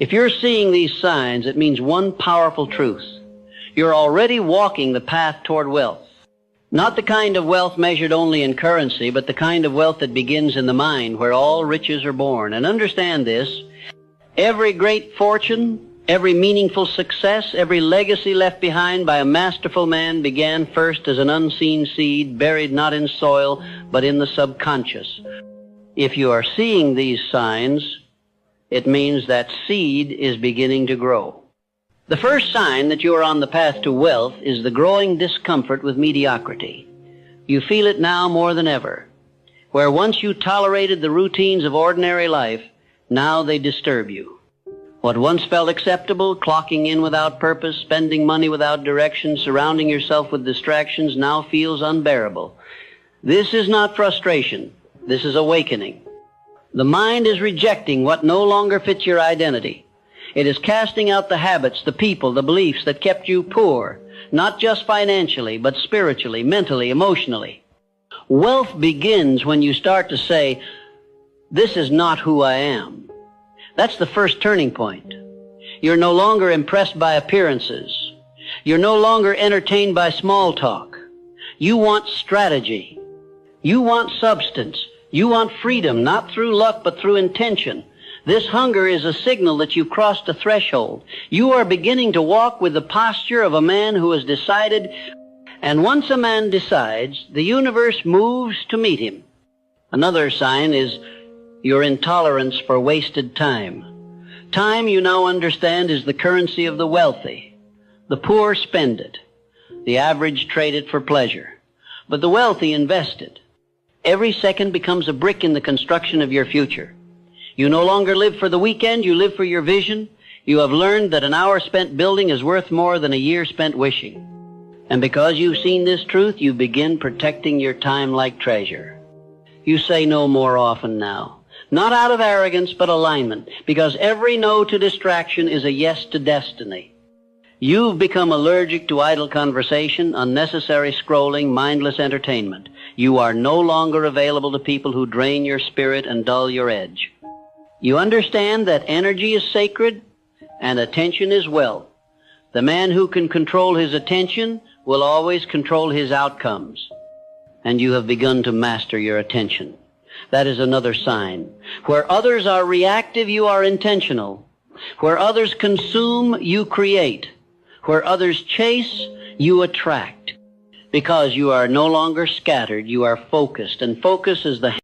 If you're seeing these signs, it means one powerful truth. You're already walking the path toward wealth. Not the kind of wealth measured only in currency, but the kind of wealth that begins in the mind, where all riches are born. And understand this, every great fortune, every meaningful success, every legacy left behind by a masterful man began first as an unseen seed, buried not in soil, but in the subconscious. If you are seeing these signs, it means that seed is beginning to grow. The first sign that you are on the path to wealth is the growing discomfort with mediocrity. You feel it now more than ever. Where once you tolerated the routines of ordinary life, now they disturb you. What once felt acceptable, clocking in without purpose, spending money without direction, surrounding yourself with distractions, now feels unbearable. This is not frustration. This is awakening. The mind is rejecting what no longer fits your identity. It is casting out the habits, the people, the beliefs that kept you poor, not just financially, but spiritually, mentally, emotionally. Wealth begins when you start to say, this is not who I am. That's the first turning point. You're no longer impressed by appearances. You're no longer entertained by small talk. You want strategy. You want substance. You want freedom, not through luck, but through intention. This hunger is a signal that you've crossed a threshold. You are beginning to walk with the posture of a man who has decided, and once a man decides, the universe moves to meet him. Another sign is your intolerance for wasted time. Time, you now understand, is the currency of the wealthy. The poor spend it. The average trade it for pleasure. But the wealthy invest it. Every second becomes a brick in the construction of your future. You no longer live for the weekend, you live for your vision. You have learned that an hour spent building is worth more than a year spent wishing. And because you've seen this truth, you begin protecting your time like treasure. You say no more often now. Not out of arrogance, but alignment, because every no to distraction is a yes to destiny. You've become allergic to idle conversation, unnecessary scrolling, mindless entertainment. You are no longer available to people who drain your spirit and dull your edge. You understand that energy is sacred and attention is wealth. The man who can control his attention will always control his outcomes. And you have begun to master your attention. That is another sign. Where others are reactive, you are intentional. Where others consume, you create. Where others chase, you attract. Because you are no longer scattered, you are focused. And focus is the